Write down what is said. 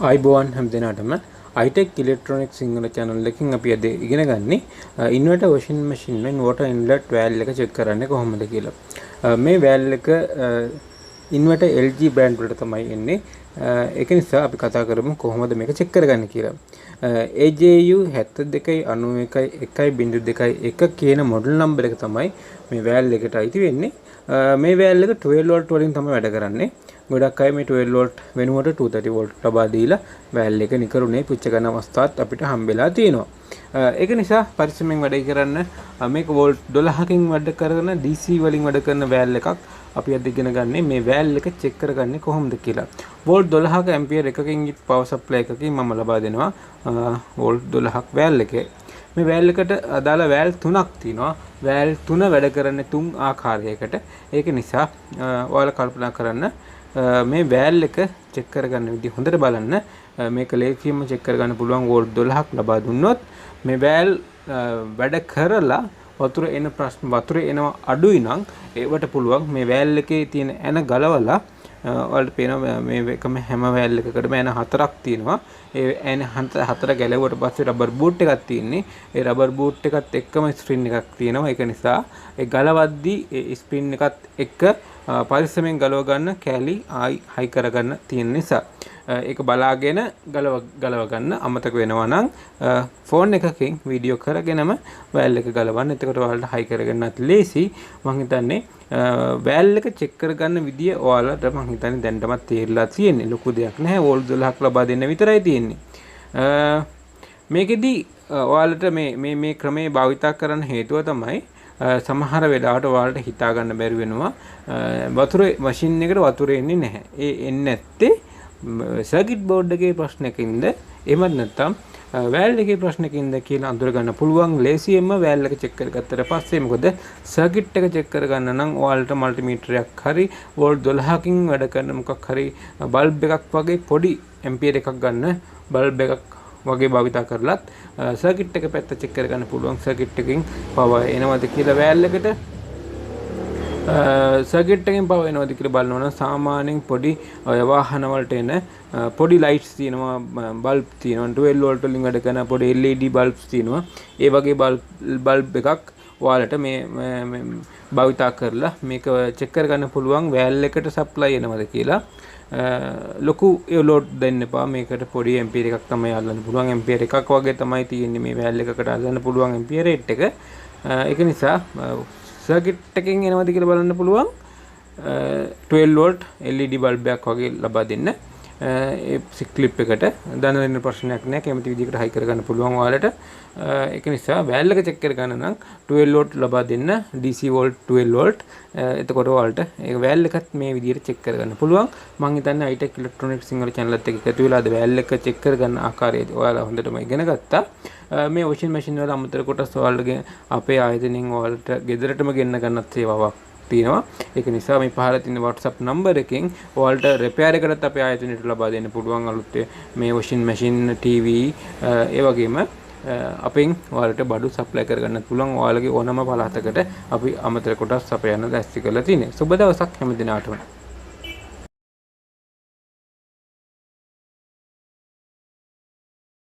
iBowan හැමදෙනාටම iTEC ඉලෙක්ට්‍රොනික Sinhala channel එකකින් අපි අද ඉගෙන ගන්නේ ඉන්වර්ටර් washing machine එකෙන් water inlet valve එක check කරන්නේ කොහොමද කියලා. මේ valve එක ඉන්වර්ටර් LG brand වලට තමයි එන්නේ. ඒක නිසා අපි කතා කරමු කොහොමද මේක check කරගන්නේ කියලා. AJU72911001 කියන model number එක තමයි මේ valve එකට අයිති වෙන්නේ. මේ valve එක 12 volt වලින් තමයි වැඩ කරන්නේ. ගොඩක් අය මේ 12 volt වෙනුවට 230 volt ලබා දීලා valve එක නිකරුණේ පුච්ච ගන්න අවස්ථාවත් අපිට හම්බෙලා තියෙනවා. ඒක නිසා පරිස්සමෙන් වැඩ කරන්න මේක volt 12කින් වැඩ කරන DC වලින් වැඩ කරන valve එකක් අපි අද ඉගෙන ගන්නේ මේ valve එක check කරගන්නේ කොහොමද කියලා. volt 12ක ampere එකකින් power supply එකකින් මම ලබා දෙනවා volt 12ක් valve එකේ. මේ valve එකට අදාළ valve තුනක් තියෙනවා. valve තුන වැඩ කරන්නේ තුන් ආකාරයකට. ඒක නිසා ඔයාලා කල්පනා කරන්න මේ valve එක check කරගන්න විදිහ හොඳට බලන්න. මේක ලේසියෙන්ම check කරගන්න පුළුවන් volt 12ක් ලබා දුන්නොත් මේ valve වැඩ කරලා වතුර එන ප්‍රශ්න වතුර එනවා අඩුයි නම් ඒවට පුළුවන් මේ valve එකේ තියෙන එන ගලවලා ඔයාලට පේනවා මේ එකම හැම valve එකකටම එන හතරක් තියෙනවා. ඒ එන හතර ගැලවුවට පස්සේ රබර් බූට් එකක් තියෙන්නේ. ඒ රබර් බූට් එකත් එක්කම ස්ප්‍රින් එකක් තියෙනවා. ඒක නිසා ඒ ගලවද්දී ඒ ස්ප්‍රින් එකත් එක්ක පරිස්සමෙන් ගලව ගන්න කැලි හයි කරගන්න තියෙන නිසා ඒක බලාගෙන ගලව ගන්න අමතක වෙනවා නම් ෆෝන් එකකින් වීඩියෝ කරගෙනම valve එක ගලවන්න. එතකොට ඔයාලට හයි කරගන්නත් ලේසි. මම හිතන්නේ valve එක check කරගන්න විදිය ඔයාලට මම හිතන්නේ දැනටමත් තේරිලා තියෙන්නේ. ලොකු දෙයක් නැහැ. volt 12ක් ලබා දෙන්න විතරයි තියෙන්නේ. මේකෙදි ඔයාලට මේ ක්‍රමයේ භාවිතා කරන්න හේතුව තමයි සමහර වෙලාවට ඔයාලට හිතා ගන්න බැරි වෙනවා වතුර මැෂින් එකට වතුර එන්නේ නැහැ. ඒ එන්නේ නැත්තේ සර්කිට් බෝඩ් එකේ ප්‍රශ්නකින්ද එහෙමත් නැත්නම් valve එකේ ප්‍රශ්නකින්ද කියලා අඳුර ගන්න පුළුවන්. ලේසියෙන්ම valve එක check කරගත්තට පස්සේ මොකද සර්කිට් එක check කරගන්න නම් ඔයාලට මල්ටිමීටරයක් හරි volt 12කින් වැඩ කරන මොකක් හරි බල්බ් එකක් වගේ පොඩි ඇම්පියර් එකක් ගන්න බල්බ් එකක් වගේ භාවිතා කරලත් සර්කිට් එක පැත්ත check කරගන්න පුළුවන්. සර්කිට් එකකින් power එනවද කියලා valve එකට සර්කිට් එකෙන් power එනවද කියලා බලනවා නම් සාමාන්‍යයෙන් පොඩි වාහන වලට එන පොඩි ලයිට්ස් තියෙනවා, බල්බ් තියෙනවා, 12 volt වලින් වැඩ කරන පොඩි LED බල්බ්ස් තියෙනවා. ඒ වගේ බල්බ් එකක් ඔයාලට මේ භාවිතා කරලා මේක check කරගන්න පුළුවන් valve එකට supply එනවද කියලා. ලොකු load දෙන්න එපා. මේකට පොඩි ampere එකක් තමයි අල්ලන්න පුළුවන්. ampere එකක් වගේ තමයි තියෙන්නේ මේ valve එකකට අල්ලන්න පුළුවන් ampere rate එක. ඒක නිසා සර්කිට් එකකින් එනවද කියලා බලන්න පුළුවන්. 12 volt LED බල්බ් එකක් වගේ ලබා දෙන්න. ඒ ක්ලිප් එකට දන දෙන්න ප්‍රශ්නයක් නැහැ. කැමති විදිහකට හයි කරගන්න පුළුවන් ඔයාලට. ඒක නිසා valve එක check කරගන්න නම් 12 volt ලබා දෙන්න DC volt 12 volt. එතකොට ඔයාලට ඒ valve එකත් මේ විදිහට check කරගන්න පුළුවන්. මම හිතන්නේ iTEC ඉලෙක්ට්‍රොනික සිංහල channel එකත් එක්ක එකතු වෙලා අද valve එක check කරගන්න ආකාරය ඔයාලා හොඳටම ඉගෙන ගත්තා. මේ washing machine වල අමතර කොටස් ඔයාලගේ අපේ ආයතනයෙන් ඔයාලට ගෙදරටම ගෙන්න ගන්නත් සේවාවක් තියෙනවා. ඒක නිසා මේ පහළ තියෙන WhatsApp number එකෙන් ඔයාලට repair එකකට අපේ ආයතනයට ලබා දෙන්න පුළුවන් අලුත් මේ washing machine TV ඒ වගේම අපෙන් ඔයාලට බඩු සප්ලයි කරගන්නත් පුළුවන්. ඔයාලගේ ඕනම පළාතකට අපි අමතර කොටස් අපේ යන දැස්ති කරලා තියෙනවා. සුබ දවසක් හැම දිනාටම.